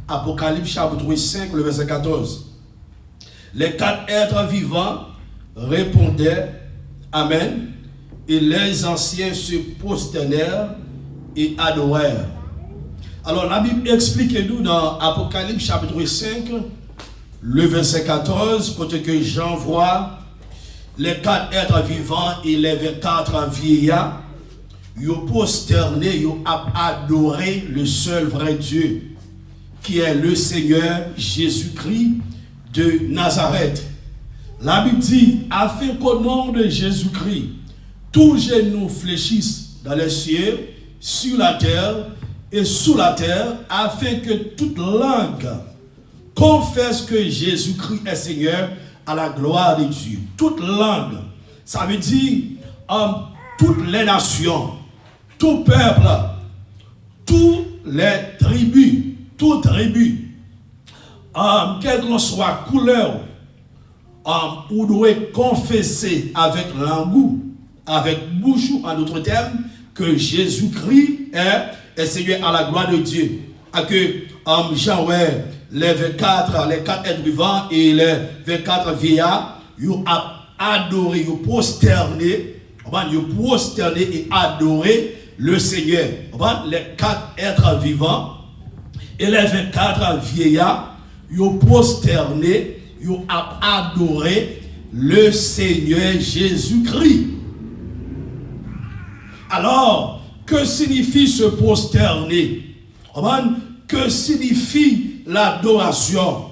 Apocalypse chapitre 5, le verset 14. Les 4 êtres vivants répondaient Amen, et les anciens se prosternèrent et adorèrent. Alors la Bible explique-nous dans Apocalypse chapitre 5, le verset 14, côté que Jean voit les 4 êtres vivants et les 24 vieillards, ils ont prosterné, ils ont adoré le seul vrai Dieu, qui est le Seigneur Jésus-Christ de Nazareth. La Bible dit, afin qu'au nom de Jésus-Christ, tous genoux fléchissent dans les cieux, sur la terre et sous la terre, afin que toute langue confesse que Jésus-Christ est Seigneur à la gloire de Dieu. Toute langue, ça veut dire toutes les nations, tout peuple, toutes les tribus, toute tribu, quelle que soit couleur, vous devez confesser avec langue, avec bouche, en d'autres termes, que Jésus-Christ est Seigneur à la gloire de Dieu. Et que Jean, les 4 êtres vivants et les 24 vieillards, ils ont adoré, ils ont prosterné et adoré le Seigneur. Les 4 êtres vivants et les 24 vieillards, ils ont prosterné, ils ont adoré le Seigneur Jésus-Christ. Alors, que signifie se prosterner? Que signifie l'adoration?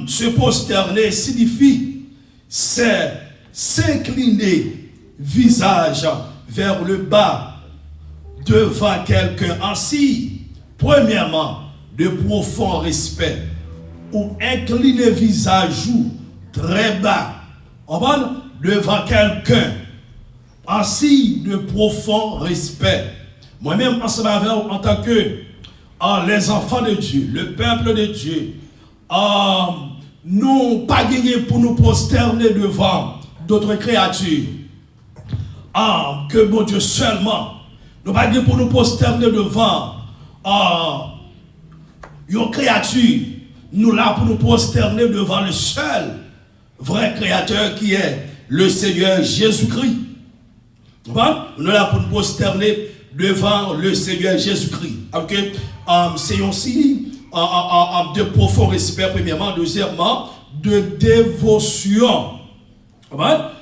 Se prosterner signifie s'incliner visage vers le bas devant quelqu'un ainsi. Premièrement, de profond respect, ou incliner visage très bas devant quelqu'un ainsi de profond respect. Moi-même, en tant que les enfants de Dieu, le peuple de Dieu, nous pas gagné pour nous prosterner devant d'autres créatures. Que bon Dieu seulement. Nous pas gagné pour nous prosterner devant une créature. Nous là pour nous prosterner devant le seul vrai créateur qui est le Seigneur Jésus-Christ. Nous là pour nous prosterner devant le Seigneur Jésus-Christ. C'est aussi de profond respect, premièrement. Deuxièmement, de dévotion.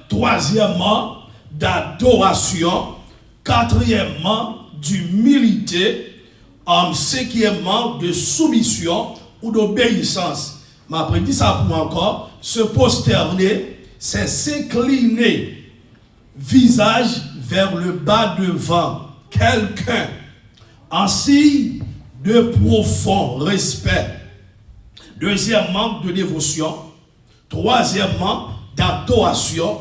Troisièmement, d'adoration. Quatrièmement, d'humilité. Cinquièmement, de soumission ou d'obéissance. Mais après, dit ça pour moi encore, se prosterner, c'est s'incliner visage vers le bas devant quelqu'un, ainsi de profond respect. Deuxièmement, de dévotion. Troisièmement, d'adoration.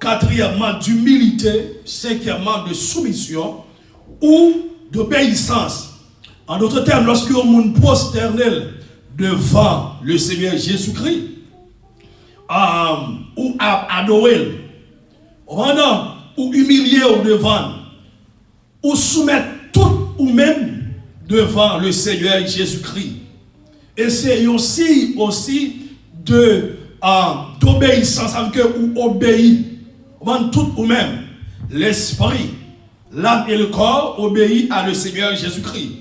Quatrièmement, d'humilité. Cinquièmement, de soumission ou d'obéissance. En d'autres termes, lorsque on prosterne devant le Seigneur Jésus-Christ, ou adorer, ou humilier au devant, ou soumettre tout ou même devant le Seigneur Jésus-Christ. Et c'est aussi d'obéissance, avec ou obéit, tout ou même l'esprit, l'âme et le corps obéissent à le Seigneur Jésus-Christ.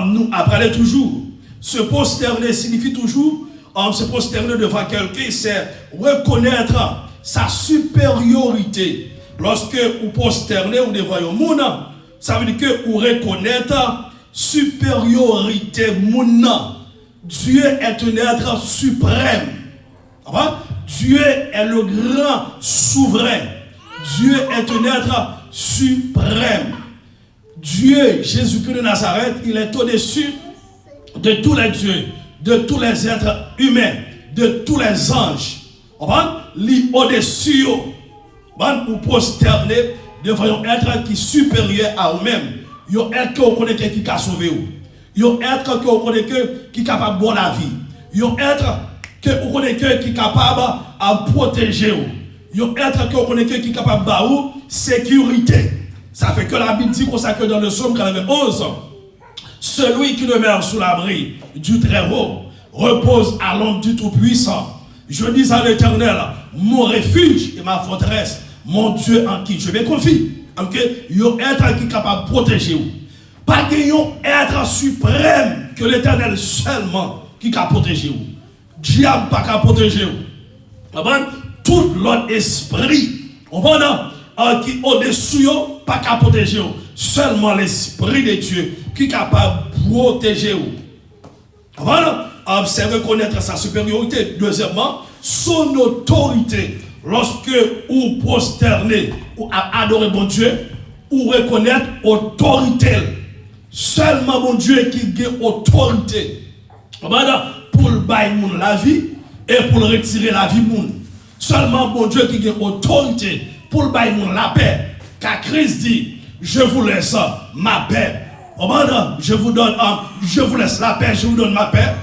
Nous apprenons toujours, se prosterner signifie toujours, se prosterner devant quelqu'un, c'est reconnaître sa supériorité. Lorsque vous prosternez ou devant un monde, ça veut dire que vous reconnaissez supériorité monde. Dieu est un être suprême. Dieu est le grand souverain. Dieu est un être suprême. Dieu, Jésus-Christ de Nazareth, il est au-dessus de tous les dieux, de tous les êtres humains, de tous les anges. Il est au-dessus. Vous prosternez devant un être qui est supérieur à vous-même. Il y a un être que vous connaissez qui a sauvé vous. Il y a un être que vous connaissez qui est capable de bonne la vie. Il y a un être que vous connaissez qui est capable de protéger vous. Il y a un être que vous connaissez qui est capable de vous sécurité. Ça fait que la Bible dit que dans le psaume 91, Celui qui demeure sous l'abri du Très-Haut repose à l'ombre du Tout-Puissant. Je dis à l'Éternel, mon refuge et ma forteresse, mon Dieu en qui je me confie. Ok? Il y a un être qui est capable de protéger vous. Pas qu'il y ait un être suprême que l'Éternel seulement qui peut protéger vous. Diable pas qu'à protéger vous. Tout l'autre esprit, qui est au-dessus, pas qu'à protéger vous. Seulement l'esprit de Dieu qui est capable de protéger vous. C'est reconnaître sa supériorité. Deuxièmement, son autorité. Lorsque vous prosternez ou adorez mon Dieu, ou reconnaître autorité. Seulement mon Dieu qui a autorité. Pour le bailler la vie et pour retirer la vie. Seulement mon Dieu qui a autorité pour le bailler la paix. Car Christ dit, je vous laisse ma paix. Je vous donne, je vous laisse la paix, je vous donne ma paix.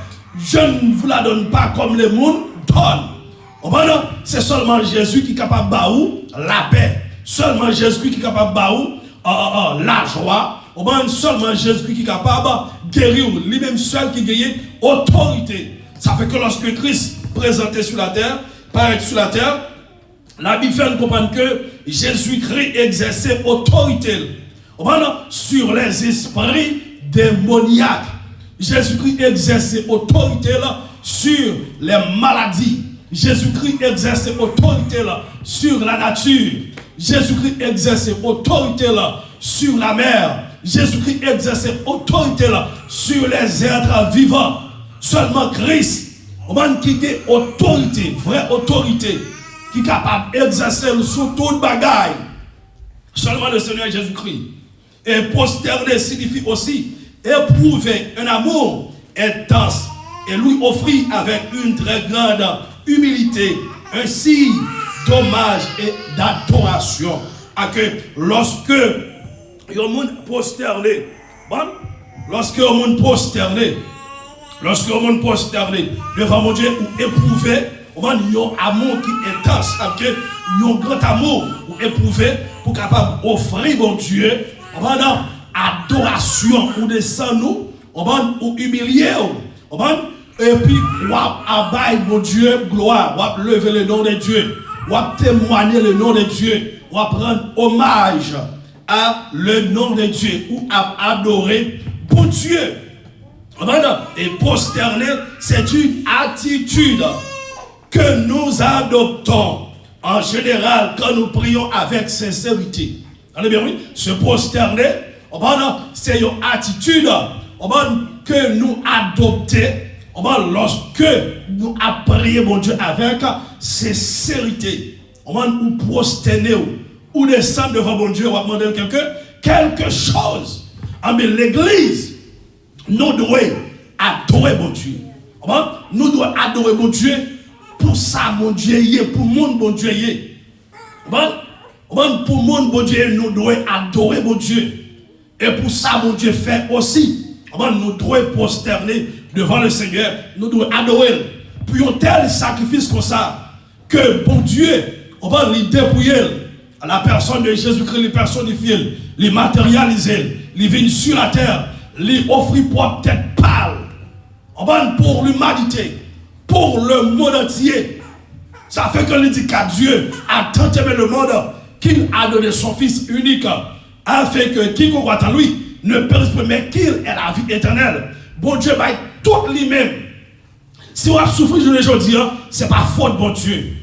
Je ne vous la donne pas comme le monde donne. C'est seulement Jésus qui est capable de baou la paix. Seulement Jésus qui est capable de baou la joie. Seulement Jésus qui est capable de guérir. Lui-même seul qui gagne autorité. Ça fait que lorsque Christ présenté sur la terre, paraît sur la terre, la Bible fait nous comprendre que Jésus-Christ exerçait autorité sur les esprits démoniaques. Jésus-Christ exerçait autorité sur les maladies. Jésus-Christ exerçait autorité sur la nature. Jésus-Christ exerçait autorité sur la mer. Jésus-Christ exerçait autorité sur les êtres vivants. Seulement Christ, qui a autorité, vraie autorité, qui est capable d'exercer sur toute bagaille. Seulement le Seigneur Jésus-Christ. Et prosterner signifie aussi éprouver un amour intense et lui offrir avec une très grande humilité un signe d'hommage et d'adoration. À que lorsque le monde prosterné, lorsque le monde prosterné devant mon Dieu ou éprouvé, il y a un amour qui est intense, il y a un grand amour ou éprouvé pour capable d'offrir mon Dieu adoration ou descendre ou humilier et puis ou abailler mon Dieu gloire, ou lever le nom de Dieu, ou témoigner le nom de Dieu, ou prendre hommage à le nom de Dieu ou à adorer pour Dieu. Et prosterner, c'est une attitude que nous adoptons en général quand nous prions avec sincérité. Allez bien, oui, se prosterner, c'est une attitude que nous adoptons lorsque nous prions mon Dieu avec sincérité. Ou prosterner ou descendre devant mon Dieu ou demander quelque chose. Mais l'église, nous devons adorer mon Dieu. Nous devons adorer mon Dieu pour ça, mon Dieu, pour le monde, mon Dieu. Pour le monde, mon Dieu, nous devons adorer mon Dieu. Et pour ça, mon Dieu fait aussi. Nous devons prosterner devant le Seigneur. Nous devons adorer. Puis un tel sacrifice comme ça, que bon Dieu, on va lui dépouiller à la personne de Jésus-Christ, les personnifier, les matérialiser, les venir sur la terre, les offrir pour tête pâle. On va pour l'humanité, pour le monde entier. Ça fait que l'on dit qu'à Dieu a tant aimé le monde qu'il a donné son Fils unique, afin que quiconque croit en lui ne périsse pas, mais qu'il ait la vie éternelle. Bon Dieu va tout lui-même. Si on a souffert aujourd'hui, ce n'est pas faute bon Dieu.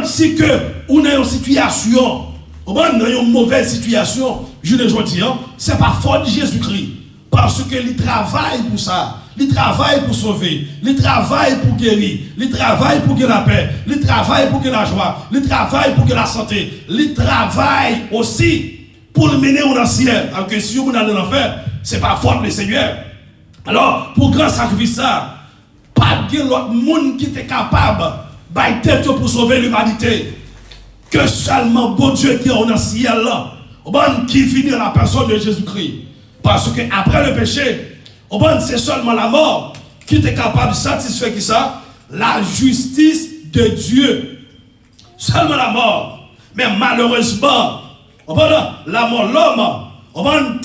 Si que on est en situation, on est dans une mauvaise situation, je ne dis pas, ce n'est pas faute de Jésus-Christ. Parce qu'il travaille pour ça. Il travaille pour sauver. Il travaille pour guérir. Il travaille pour gagner la paix. Il travaille pour gagner la joie. Il travaille pour gagner la santé. Il travaille aussi pour le mener au ciel. Alors que si on est dans l'enfer, ce n'est pas faute le Seigneur. Alors, pour grand sacrifice ça, pas de l'autre monde qui est capable de pour sauver l'humanité. Que seulement bon Dieu qui est dans le ciel là, qui finit la personne de Jésus-Christ. Parce que après le péché, c'est seulement la mort qui est capable de satisfaire qui ça? La justice de Dieu. Seulement la mort. Mais malheureusement, la mort, l'homme,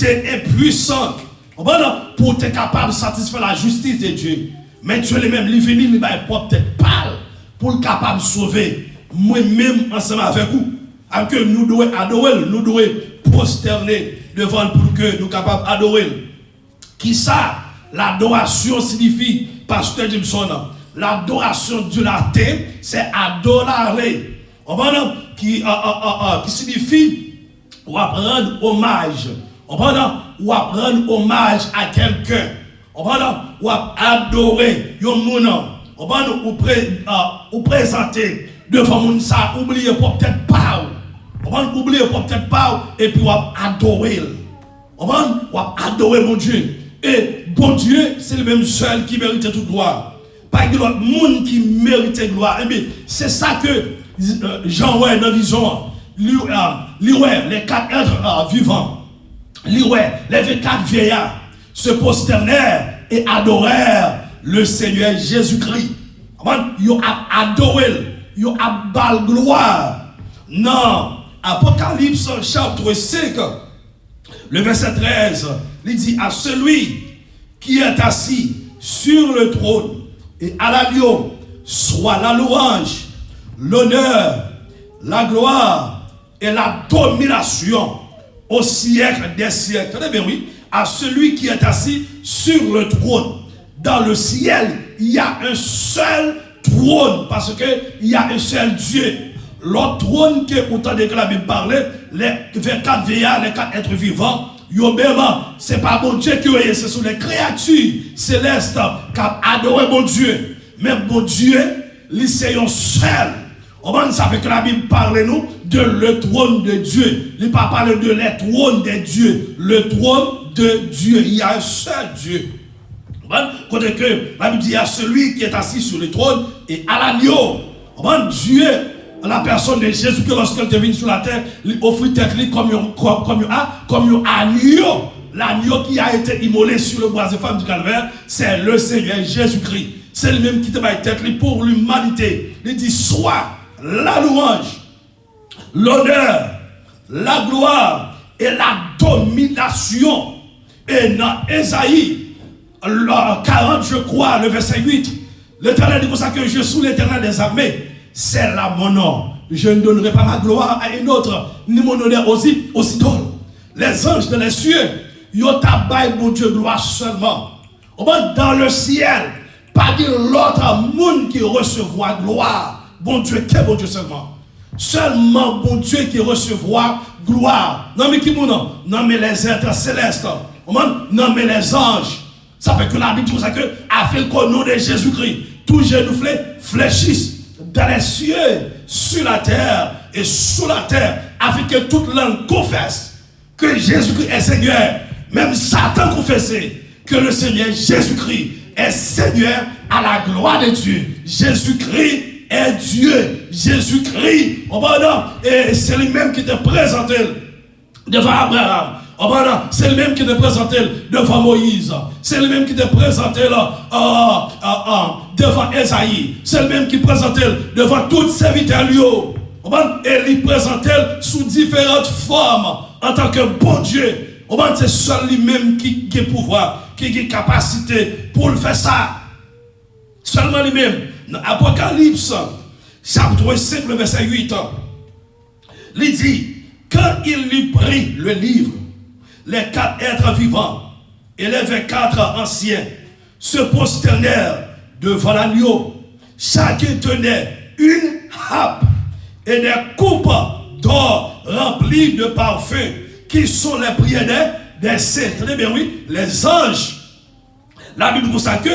est impuissant Pour être capable de satisfaire la justice de Dieu. Mais Dieu lui-même, il venu, il va peut-être parler pour être capable de sauver. Moi-même, ensemble avec vous. Alors que nous devons adorer, nous devons prosterner devant pour que nous soyons capables d'adorer. Qui ça? L'adoration signifie, Pasteur Jimson, l'adoration du latin, c'est adorer. Qui signifie ou rendre hommage. Ou rendre hommage à quelqu'un. Ou adorer un monde. Ou présenter devant moun ça, oubliez peut-être pas. Oubliez peut-être pas et puis ou adorer. Ou adorer mon Dieu. Et bon Dieu, c'est le même seul qui mérite toute gloire. Pas que l'autre monde qui mérite gloire. Et bien, c'est ça que Jean ouais dans la vision. Les quatre êtres vivants. Les 24 vieillards se prosternèrent et adorèrent le Seigneur Jésus-Christ. Ils ont adoré, ils ont bal gloire. Non, Apocalypse chapitre 5, le verset 13, il dit à celui qui est assis sur le trône et à l'agneau, soit la louange, l'honneur, la gloire et la domination au siècle des siècles. Tenez bien, oui, à celui qui est assis sur le trône. Dans le ciel, il y a un seul trône, parce qu'il y a un seul Dieu. L'autre trône que, autant que la Bible parlait, les 24 vieillards, les 4 êtres vivants, c'est pas bon Dieu qui est, ce sont les créatures célestes qui adorent mon Dieu. Mais mon Dieu, c'est un seul. Ça fait que la Bible parle nous de le trône de Dieu. Il ne parle pas de le trône de Dieu. Le trône de Dieu. Il y a un seul Dieu. Côté que la Bible dit à celui qui est assis sur le trône et à l'agneau. Dieu, la personne de Jésus, que lorsqu'elle est venue sur la terre, il offre tête comme un agneau. L'agneau qui a été immolé sur le bois de femme du calvaire, c'est le Seigneur Jésus-Christ. C'est lui-même qui te met tête pour l'humanité. Il dit soit la louange, l'honneur, la gloire et la domination. Et dans Ésaïe 40, je crois, le verset 8, l'Éternel dit pour ça que je suis l'Éternel des armées. C'est là mon nom. Je ne donnerai pas ma gloire à un autre, ni mon honneur aux idoles. Les anges de les cieux, ils ont tabaye mon Dieu gloire seulement. Dans le ciel, pas de l'autre monde qui recevra gloire. Bon Dieu, quel bon Dieu seulement. Seulement bon Dieu qui recevra gloire. Non mais qui non? Non mais les êtres célestes. Non mais les anges. Ça fait que la Bible dit ça que afin qu'au nom de Jésus-Christ, tous genou fléchissent dans les cieux, sur la terre et sous la terre, afin que toute langue confesse que Jésus-Christ est Seigneur. Même Satan confessait que le Seigneur Jésus-Christ est Seigneur à la gloire de Dieu. Jésus-Christ est Dieu. Jésus-Christ, et c'est lui-même qui te présenté devant Abraham. C'est lui-même qui te présenté devant Moïse. C'est lui-même qui te présenté devant Esaïe. C'est lui-même qui présentait devant toutes ses serviteurs. Et il présentait sous différentes formes en tant que bon Dieu. C'est seul lui-même qui a pouvoir, qui a capacité pour le faire ça. Seulement lui-même. Dans Apocalypse, chapitre 5, le verset 8, il dit, quand il lui prit le livre, les 4 êtres vivants et les 24 anciens se prosternèrent devant l'agneau. Chacun tenait une harpe et des coupes d'or remplies de parfums qui sont les prières des saints. Tenez bien, oui, les anges. La Bible dit ça que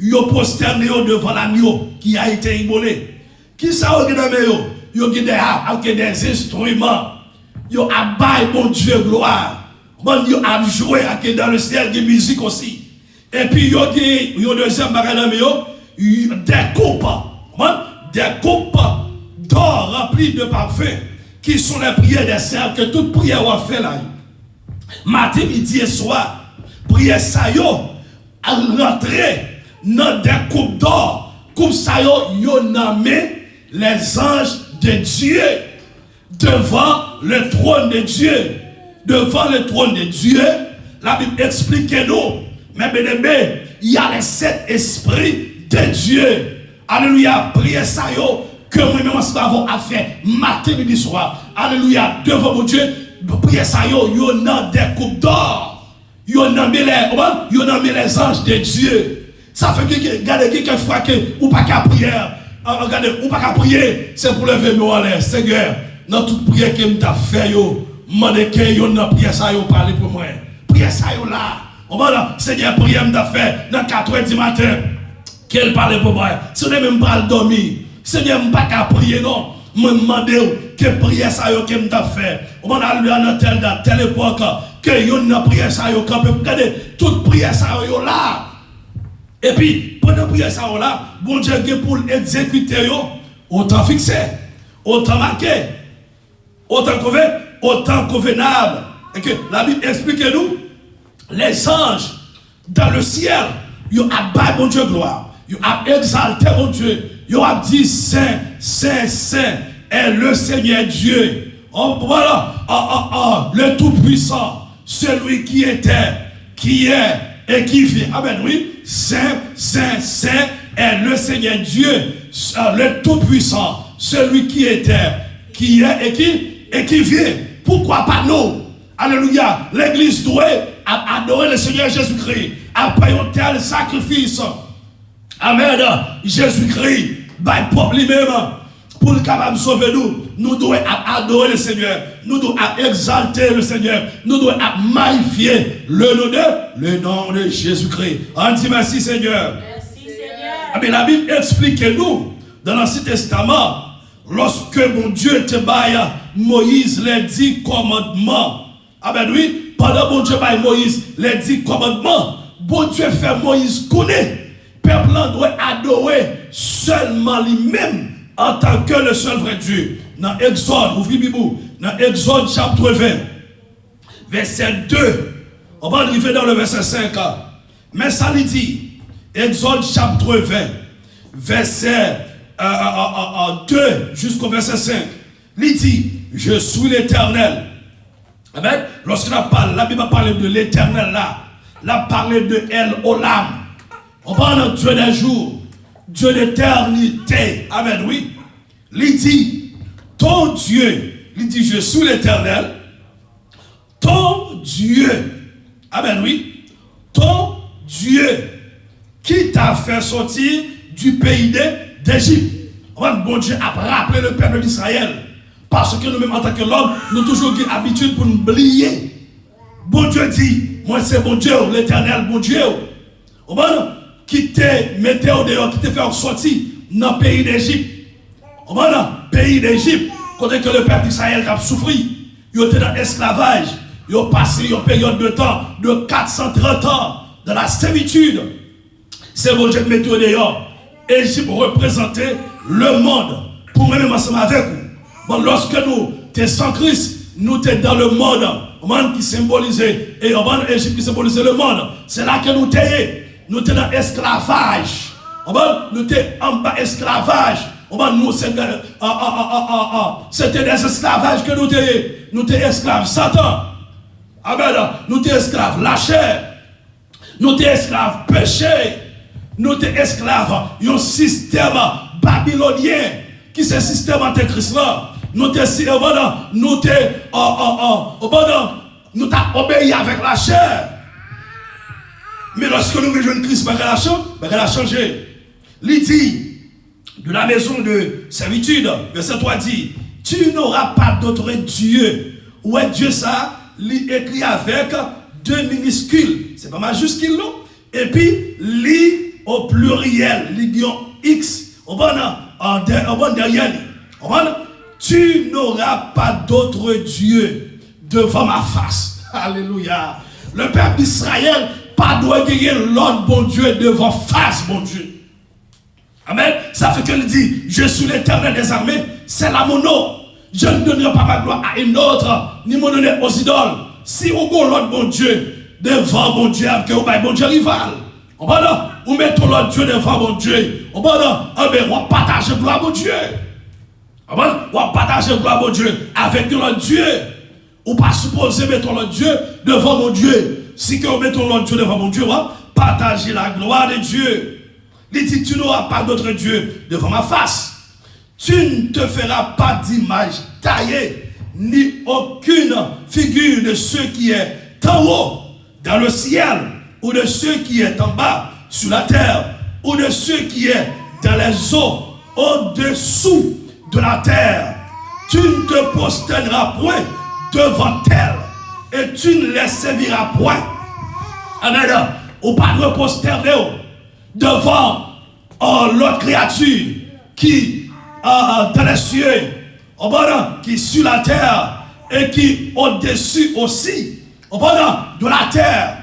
ils ont prosterné devant l'agneau qui a été immolé. Qui ça a ils ont des harpes, des instruments. Ils ont abaillé mon Dieu gloire. Ils ont joué dans le ciel de musique aussi. Et puis ils ont deuxième bagage des coupes d'or remplies de parfums qui sont les prières des saints que toute prière a fait là. Matin, midi et soir, prière ça à rentrer dans des coupes d'or. Comme ça yo nommé les anges de Dieu devant le trône de Dieu. Devant le trône de Dieu, La Bible explique que nous, mais bien aimé, il y a les 7 esprits de Dieu. Alléluia, priez ça yo, que moi-même nous avons à faire matin, midi, soir. Alléluia, devant mon Dieu, priez ça yo dans des coupes d'or. Yo nommé les anges de Dieu. Ça fait que, regardez, quelquefois que, ou pas qu'à prier, regardez, ou pas qu'à prier, c'est pour lever nous en l'air. Seigneur, dans toute prière que m'ta fait yo, demandez que yo dans prière ça yo parler pour moi. Prière ça yo là. On va Seigneur, prière m'ta fait dans 4h du matin. Qu'elle parle pour moi. Si on n'est même pas dormir, Seigneur, je ne pas qu'à prier, non. Je me demande que prière ça yo que m'ta fait. On va aller dans telle époque que yo n'a prière ça yo quand regardez toute prière ça yo là. Et puis pendant prière ça yo là, bon Dieu pour exécuter yo, autant fixé, autant marqué, autant convenable. Et que la Bible explique nous les anges dans le ciel, ils ont abattu mon Dieu gloire. Ils ont exalté mon Dieu. Ils ont dit Saint, Saint, Saint est le Seigneur Dieu. Oh, voilà, le Tout-Puissant, celui qui était, qui est et qui vient. Amen, oui. Saint, Saint, Saint est le Seigneur Dieu, le Tout-Puissant, celui qui était, qui est et qui vient. Pourquoi pas nous? Alléluia. L'église doit adorer le Seigneur Jésus-Christ après un tel sacrifice. Amen. Jésus-Christ, pour lui-même, pour le capable de sauver nous, nous devons adorer le Seigneur, nous devons exalter le Seigneur, nous devons magnifier le nom de Jésus-Christ. On dit merci Seigneur. Merci Seigneur. Mais la Bible explique nous, dans l'Ancien Testament, lorsque mon Dieu te baille, Moïse les 10 commandements. Amen, oui, pendant mon Dieu baille Moïse les 10 commandements, bon Dieu fait Moïse connaître. Peuple doit adorer seulement lui-même en tant que le seul vrai Dieu. Dans Exode, ouvrez Bibou, dans Exode chapitre 20, verset 2, on va arriver dans le verset 5. Mais ça lui dit, Exode chapitre 20, verset 2 jusqu'au verset 5, il dit, je suis l'Éternel. Amen. Lorsqu'on parle, la Bible a parlé de l'Éternel là, la parlé de El Olam. On parle de Dieu des jours, Dieu d'éternité. Amen, oui. Il dit, ton Dieu, il dit, je suis l'Éternel. Ton Dieu, amen, oui. Ton Dieu, qui t'a fait sortir du pays d'Égypte. Bon Dieu a rappelé le peuple d'Israël. Parce que nous-mêmes, en tant que l'homme, nous avons toujours eu l'habitude pour nous oublier. Bon Dieu dit, moi c'est bon Dieu, l'Éternel, bon Dieu. Qui te mettait au dehors, qui te fait sortir dans le pays d'Égypte. Dans le pays d'Égypte, côté que le peuple d'Israël a souffert, il était dans l'esclavage, il a passé une période de temps de 430 ans dans la servitude. C'est bon Dieu qui mettait au dehors. Égypte représentait le monde pour même ensemble avec vous. Bon, lorsque nous sommes sans Christ, nous sommes dans le monde qui symbolisait, et au monde Égypte qui symbolisait le monde. C'est là que nous sommes. Nous sommes dans l'esclavage. Nous sommes en bas esclavage. Nous c'était des esclavages que nous étions. Nous étions esclaves Satan. Amen. Nous étions esclaves la chair. Nous étions esclaves péché. Nous étions esclaves d'un système babylonien qui est le système antéchrist là. Nous étions obéis avec la chair. Mais lorsque nous rejoignons Christ, elle a changé. Il dit, de la maison de servitude, verset 3 dit, tu n'auras pas d'autre Dieu. Où est Dieu ça? Il écrit avec 2 minuscules. C'est pas majuscule, non? Et puis, li au pluriel, ligion X. On va derrière. Tu n'auras pas d'autre Dieu devant ma face. Alléluia. Le peuple d'Israël pas doit gagner l'autre bon Dieu devant face bon Dieu. Amen. Ça fait qu'il dit, je suis l'Éternel des armées, c'est là mon nom. Je ne donnerai pas ma gloire à une autre, ni mon donner aux idoles. Si on go l'autre bon Dieu devant mon Dieu, que vous bon Dieu rival. On va là, ou mettons l'autre Dieu devant mon Dieu. On va là, on va partager gloire à mon Dieu. On va partager gloire à mon Dieu avec l'autre Dieu. Ou pas supposer mettre l'autre Dieu devant mon Dieu. si que vous mettez l'autre Dieu devant mon Dieu, partagez la gloire de Dieu. Il dit, tu n'auras pas d'autre Dieu devant ma face. Tu ne te feras pas d'image taillée, ni aucune figure de ce qui est en haut, dans le ciel, ou de ce qui est en bas, sur la terre, ou de ce qui est dans les eaux, au-dessous de la terre. Tu ne te prosterneras point devant elle, et tu ne les serviras point. Amen. Ou pas de prosterner devant l'autre créature qui dans les cieux, qui est sur la terre, et qui au-dessus aussi, de la terre.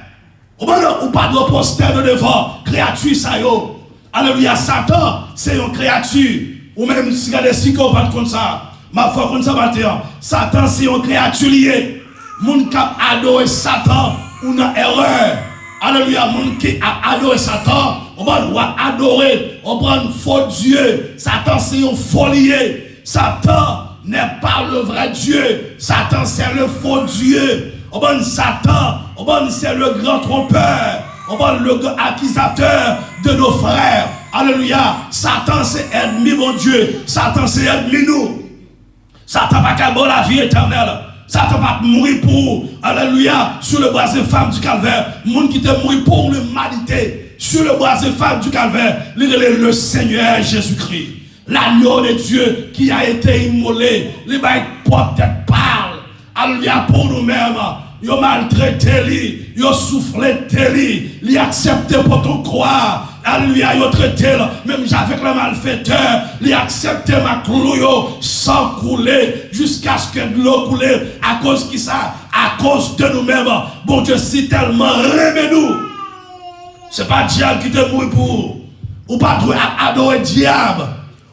Ou pas de prosterner devant créature ça yo. Alléluia, Satan, c'est une créature. Ou même si regardez si on va comme ça. Ma foi comme ça matin. Satan, c'est une créature liée. Moun qui a adoré Satan, ou une erreur. Alléluia, moun qui a adoré Satan, on va adorer, on prend un faux Dieu. Satan, c'est un faux lié. Satan n'est pas le vrai Dieu. Satan, c'est le faux Dieu. On va Satan, on va c'est le grand trompeur. On va le grand accusateur de nos frères. Alléluia. Satan, c'est ennemi, mon Dieu. Satan, c'est ennemi, nous. Satan va qu'à la vie éternelle. Satan va mourir pour, alléluia, sur le bras des femmes du calvaire. Monde qui te mourir pour l'humanité. Sur le bras des femmes du calvaire. Le Seigneur Jésus-Christ. L'agneau de Dieu qui a été immolé. Les bails peut-être parle. Alléluia, pour nous-mêmes. Ils ont maltraité, ils ont soufflé, ils ont accepté pour ton croire. Alléluia, ils ont traité, même avec le malfaiteur, ils ont accepté ma clou sans couler, jusqu'à ce que de l'eau coule. À cause de qui ça? À cause de nous-mêmes. Bon Dieu, si tellement aimé nous. Ce n'est pas le diable qui te mouille pour. Ou pas adorer le diable.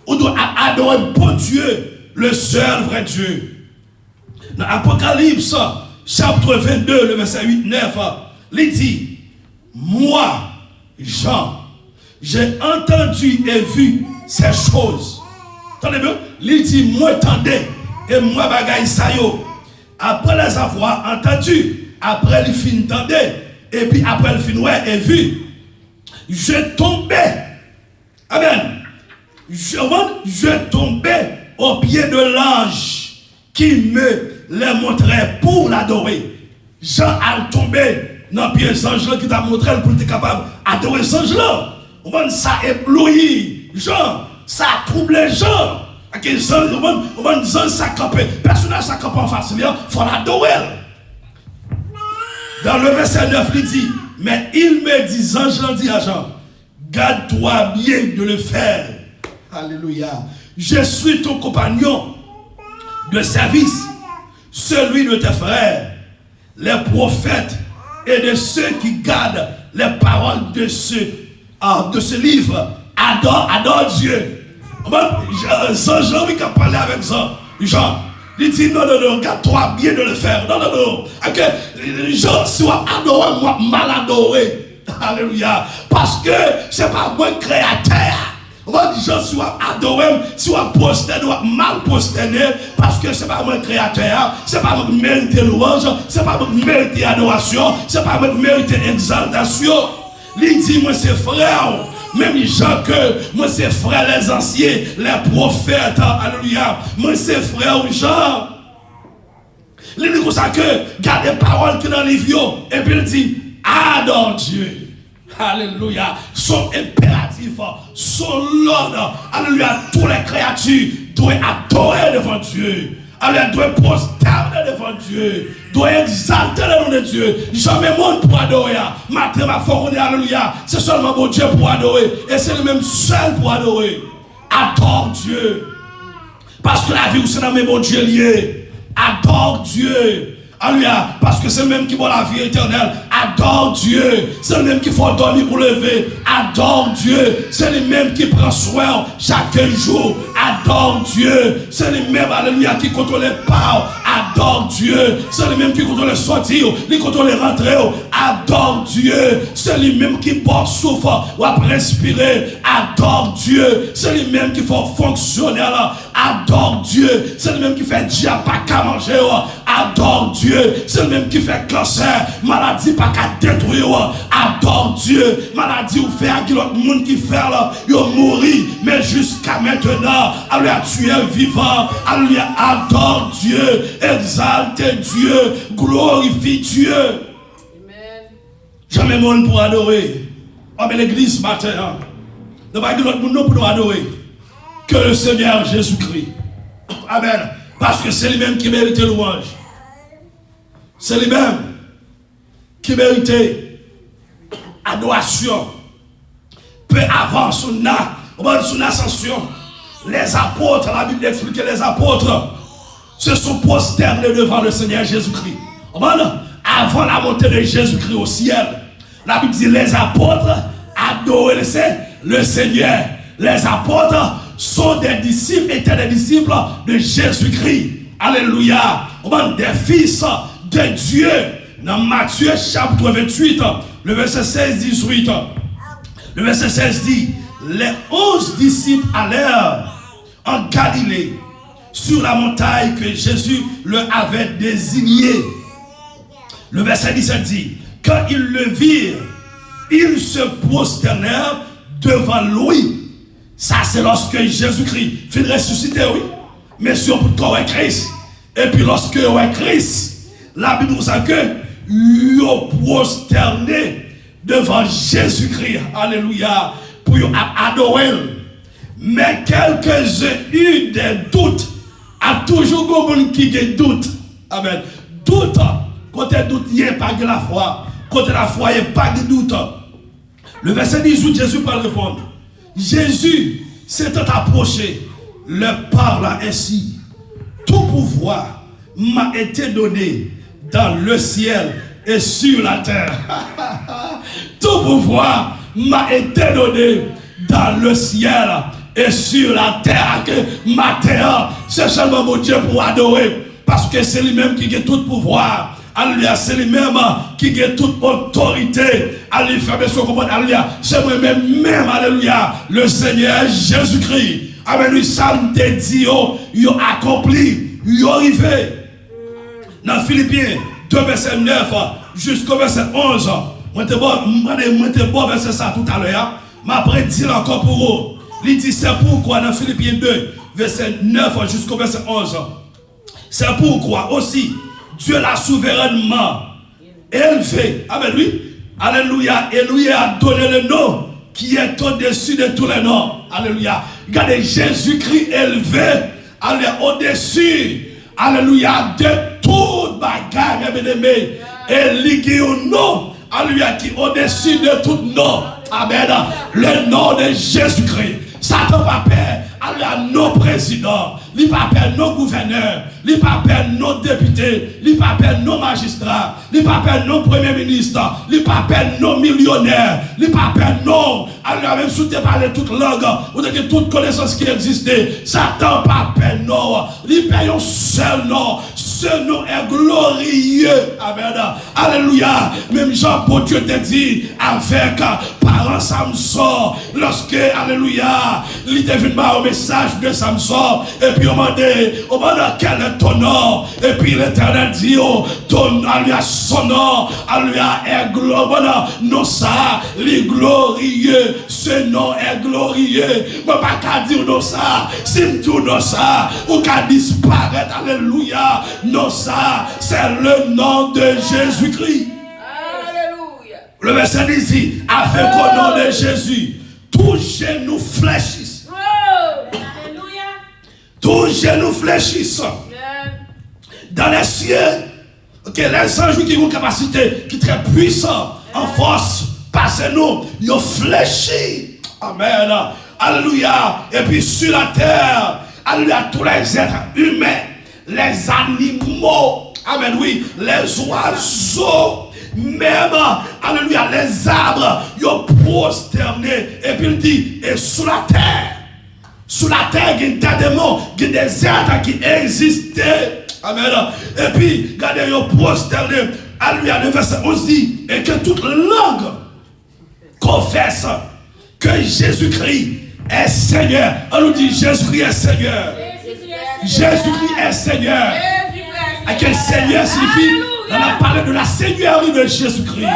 Ou doit adorer bon Dieu, le seul vrai Dieu. Dans l'Apocalypse, chapitre 22, le verset 8-9, il dit, moi, Jean, j'ai entendu et vu ces choses. Attendez bien, il dit, moi, attendez, et moi, bagaille ça yo. Après les avoir entendus, après les fin entendez, et puis après le fin ouais et vu, je tombais. Amen. Je tombais au pied de l'ange qui me les montrait pour l'adorer. Jean a tombé dans le pied de l'ange qui t'a montré pour être capable d'adorer cet ange-là. Ça éblouit Jean, ça a troublé Jean. Jean ça campé. Personnage ça campé en face, il faut l'adorer. Dans le verset 9, il dit, mais il me dit, ange dit à Jean, garde-toi bien de le faire. Alléluia. Je suis ton compagnon de service, celui de tes frères, les prophètes et de ceux qui gardent les paroles de ce livre. Adore Dieu. Jean qui a parlé avec Jean. Il dit non, garde-toi bien de le faire. Non. Jean soit adoré, moi mal adoré. Alléluia. Parce que c'est pas moi créateur. Jean soit adoré, soit posterné, mal posterné, parce que c'est pas moi créateur, c'est pas moi qui mérite louange, c'est pas moi qui mérite adoration, c'est pas moi qui mérite exaltation. Il dit, moi c'est frère, même Jean que, moi c'est frère les anciens, les prophètes, alléluia, moi c'est frère Jean. Il dit comme ça que, garde les paroles qui dans les vieux, et puis il dit, adore Dieu. Alléluia. Son impératif, son l'ordre. Alléluia. Toutes les créatures doivent adorer devant Dieu. Alléluia. Doivent prosterner devant Dieu. Doivent exalter le nom de Dieu. Jamais monde pour adorer. Matin, ma foi, alléluia. C'est seulement mon Dieu pour adorer. Et c'est le même seul pour adorer. Adore Dieu. Parce que la vie, c'est dans mon Dieu lié. Adore Dieu. Alléluia, parce que c'est le même qui voit la vie éternelle. Adore Dieu. C'est le même qui faut dormir pour lever. Adore Dieu. C'est le même qui prend soin chaque jour. Adore Dieu. C'est le même, alléluia, qui contrôle les pas. Adore Dieu. C'est le même qui contrôle les sortir. Qui contrôle les rentrer. Adore Dieu. C'est le même qui porte souffle ou à respirer. Adore Dieu. C'est le même qui faut fonctionner là. adore Dieu. C'est le même qui fait diable pas qu'à manger, adore Dieu. C'est le même qui fait cancer, maladie pas qu'à détruire, adore Dieu. Maladie ou fait à l'autre monde qui fait là, il mourit, mais jusqu'à maintenant, alléluia, tu es vivant, alléluia, adore Dieu, exalte Dieu, glorifie Dieu. Amen. Jamais monde pour adorer. On met l'église matin, ne pas l'autre monde pour nous adorer que le Seigneur Jésus-Christ. Amen. Parce que c'est lui-même qui mérite louange. C'est lui-même qui mérite adoration. Peu avant son ascension, les apôtres, la Bible explique que les apôtres se sont prosternés devant le Seigneur Jésus-Christ. Avant la montée de Jésus-Christ au ciel, la Bible dit les apôtres adoraient le Seigneur. Les apôtres sont des disciples, étaient des disciples de Jésus-Christ. Alléluia. Des fils de Dieu. Dans Matthieu chapitre 28, le verset 16-18. Le verset 16 dit, les 11 disciples allèrent en Galilée, sur la montagne que Jésus leur avait désignée. Le verset 17 dit, quand ils le virent, ils se prosternèrent devant lui. Ça, c'est lorsque Jésus-Christ fit ressusciter, oui. Mais surtout, toi, Christ. Et puis, lorsque ouais, Christ, la Bible nous a que ils ont prosterné devant Jésus-Christ. Alléluia. Pour adorer. Mais quelques-uns eurent des doutes. A toujours quelqu'un qui a des doutes. Amen. Doute. Quand il doute, il n'y a pas de la foi. Quand la foi, il n'y a pas de doute. Le verset 18, Jésus peut répondre. Jésus s'étant approché, leur parla ainsi. Tout pouvoir m'a été donné dans le ciel et sur la terre. Tout pouvoir m'a été donné dans le ciel et sur la terre. Que ma terre, c'est seulement mon Dieu pour adorer. Parce que c'est lui-même qui a tout pouvoir. Alléluia, c'est lui-même qui a toute autorité. Alléluia, c'est moi-même, alléluia, le Seigneur Jésus-Christ. Amen, ça me dit, il a accompli, il a arrivé. Dans Philippiens 2, verset 9 jusqu'au verset 11, moi te bon verset ça tout à l'heure, mais après dire encore pour vous. Il dit c'est pourquoi dans Philippiens 2, verset 9 jusqu'au verset 11, c'est pourquoi aussi Dieu l'a souverainement élevé. Amen, oui. Alléluia. Et lui a donné le nom qui est au-dessus de tous les noms. Alléluia. Regardez Jésus-Christ élevé. Alléluia. Au-dessus. Alléluia. De toute bagarre, mes aimés. Et lié au nom. Alléluia. Qui est au-dessus de tout nom. Amen. Le nom de Jésus-Christ. Satan pas peur. Alléluia. Nos présidents. Il pas peur nos gouverneurs. Il pas peur nos députés. Il pas peur nos magistrats. Il pas peur nos premiers ministres. Il pas peur nos millionnaires. Il pas peur nos. Alléluia. Même si tu parles toute langue. Ou de toute connaissance qui existait. Satan pas peur non. Il paye un seul nom. Ce nom est glorieux. Amen. Alléluia. Même Jean-Paul Dieu te dit avec parent Samson. Lorsque, alléluia, il est venu au message de Samson. Et puis on m'a dit quel est ton nom. Et puis l'Éternel dit ton alléluia son nom. Alléluia est glorieux. Non ça, il est glorieux. Ce nom est glorieux. Je ne peux pas dire non ça. Si tu non ça, ou qu'à disparaître. Alléluia. Non ça, c'est le nom de Jésus-Christ. Alléluia. Le verset dit ici, avec au nom de Jésus, tous genoux fléchissent. Alléluia. Tous genoux fléchissent. Dans les cieux, okay, les anges qui ont une capacité qui est très puissante, en force, passez-nous, ils ont fléchi. Amen. Alléluia. Et puis sur la terre, alléluia, tous les êtres humains, les animaux, amen, oui, les oiseaux, même, alléluia, les arbres, ils ont prosterné. Et puis il dit, et sous la terre, il y a des démons, il y a des êtres qui existaient. Amen. Et puis, regardez, ils ont prosterné. Alléluia, le verset 11 dit, et que toute langue confesse que Jésus-Christ est Seigneur. On nous dit, Jésus-Christ est Seigneur. Jésus-Christ est Seigneur. À quel Seigneur signifie? On a parlé de la seigneurie de Jésus-Christ.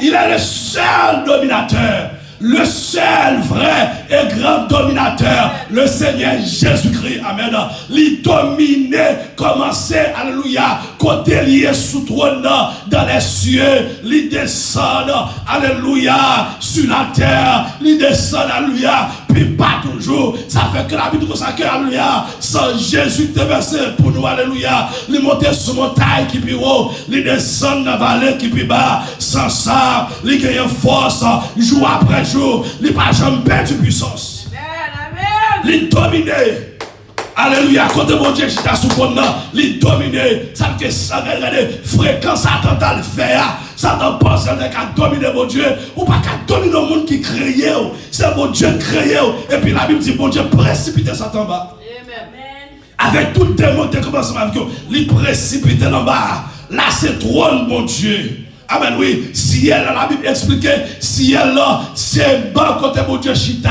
Il est le seul dominateur. Le seul vrai et grand dominateur, le Seigneur Jésus-Christ, amen. Il dominait, commençait, alléluia, côté lié sous trône dans les cieux, il descend, alléluia, sur la terre, il descend, alléluia, puis pas toujours. Ça fait que la Bible consacre, alléluia, sans Jésus te versé pour nous, alléluia, il monte sur montagne qui plus haut, il descend dans la vallée qui plus bas, sans ça, il gagne force, jour après jour, il n'a pas jamais perdu puissance. Il domine. Alléluia. Quand mon Dieu est sous fond, il domine. Ça veut dire que ça regarde fréquence attentat le faire. Ça ne pense qu'à dominer mon Dieu ou pas qu'à dominer le monde qui crée. C'est mon Dieu créé. Et puis la Bible dit mon Dieu précipite Satan en bas. Avec tout démon qui commence avec eux, il précipite en bas. Là c'est trône mon Dieu. Amen, oui. Si elle, la Bible explique, si elle, c'est bon côté mon Dieu chita.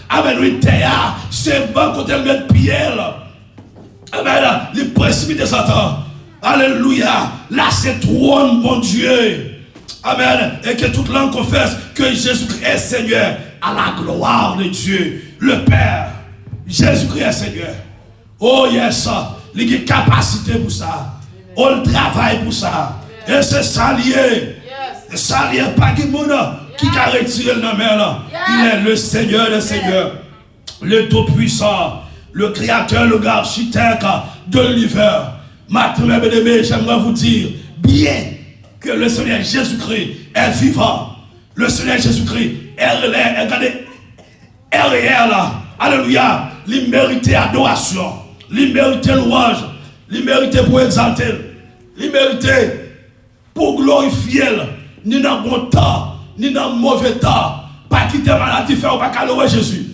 Amen, oui, Théa, c'est bon côté le mettre Pierre. Amen, le précipite de Satan. Alléluia. Là, c'est trône, mon Dieu. Amen. Et que toute langue confesse que Jésus-Christ est Seigneur à la gloire de Dieu, le Père. Jésus-Christ est Seigneur. Oh, yes, il y a capacité pour ça. On travaille pour ça. Et c'est ça lié. C'est ça lié. Pas de monde qui a retiré le nom. Il est le Seigneur des Seigneurs. Le Tout-Puissant. Le Créateur, le architecte de l'univers. Maintenant, mes bien-aimés, j'aimerais vous dire bien que le Seigneur Jésus-Christ est vivant. Le Seigneur Jésus-Christ est réel. Alléluia. Il mérite adoration. Il mérite louange. Il mérite pour exalter. Il mérite pour glorifier, ni dans bon temps, ni dans mauvais temps. Pas quitter maladie, faire ou pas louer Jésus.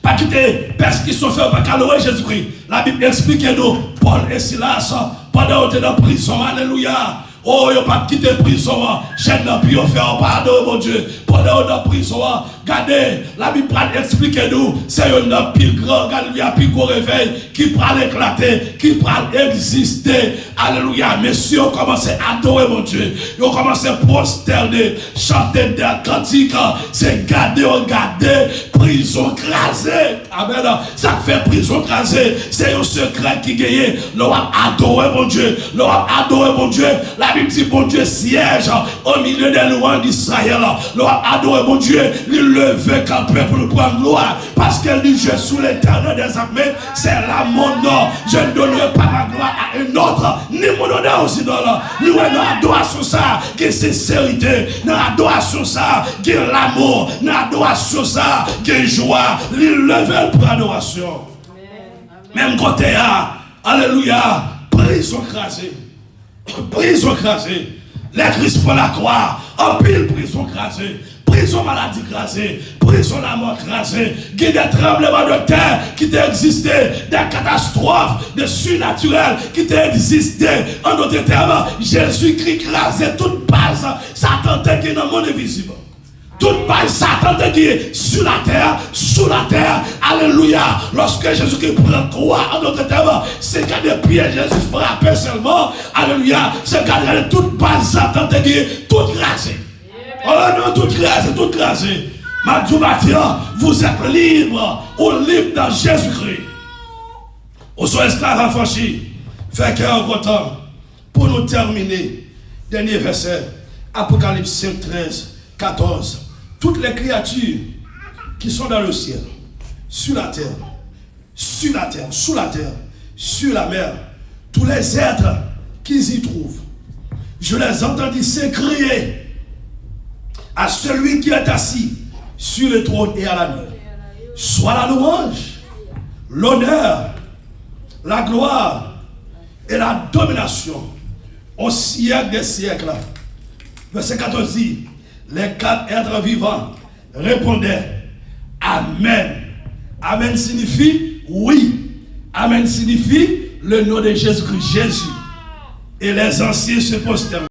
Pas quitter persécution, faire ou pas louer Jésus-Christ. La Bible explique nous, Paul et Silas, pendant qu'ils étaient dans la prison, alléluia. Oh, il n'y a pas quitté la prison. J'aime dans puis on fait un pardon, mon Dieu. Pendant qu'ils sont dans la prison, regardez, la Bible explique nous, c'est un pile grand, alléluia, pile gros réveil, qui parle éclater, qui parle exister. Alléluia. Messieurs, ont commencé à adorer, mon Dieu. Ils ont commencé à prosterner, chanter des cantiques. C'est garder, prison crasée. Amen. Ça fait prison crasée. C'est un secret qui gagne. L'on a adoré, mon Dieu. L'on a adoré, mon Dieu. La Bible dit, mon Dieu siège au milieu des louanges d'Israël. L'on a adoré, mon Dieu. Il levait campé pour le prendre gloire. Parce qu'elle dit, je suis l'éternel des armées. C'est là mon nom. Je ne donnerai pas ma gloire à un autre. Ni mon honneur aussi dans là. Nous avons adoration ça, qui est sincérité. Nous avons adoration ça, qui est l'amour. Nous avons adoration ça, qui est joie. Il levait pour adoration. Même côté là, alléluia, prison crasée. Prison crasée. Les Christ pour la croix, en pile prison crasée. Prison maladie crasée, prison la mort crasée, il y a des tremblements de terre qui ont existé, des catastrophes, des surnaturels qui ont existé. En d'autres termes, Jésus-Christ crasait toute base, Satan qui est dans le monde invisible. Toute base, Satan qui est sur la terre, sous la terre, alléluia. Lorsque Jésus-Christ prend croix, en d'autres termes, c'est qu'à des pieds, Jésus frappait seulement, alléluia. C'est qu'à toute base, Satan qui est toute crasée. Oh non, tout crasé. Madou Matia, vous êtes libre ou libre dans Jésus-Christ. Vous soyez esclaves affranchis. Fait qu'un content. Pour nous terminer, dernier verset, Apocalypse 5, 13, 14. Toutes les créatures qui sont dans le ciel, sur la terre, sous la terre, sur la mer, tous les êtres qui y trouvent, je les entendis s'écrier à celui qui est assis sur le trône et à la nuit. Soit la louange, l'honneur, la gloire et la domination au siècle des siècles. Verset 14 dit, les quatre êtres vivants répondaient Amen. Amen signifie oui. Amen signifie le nom de Jésus-Christ, Jésus. Et les anciens se prosternent.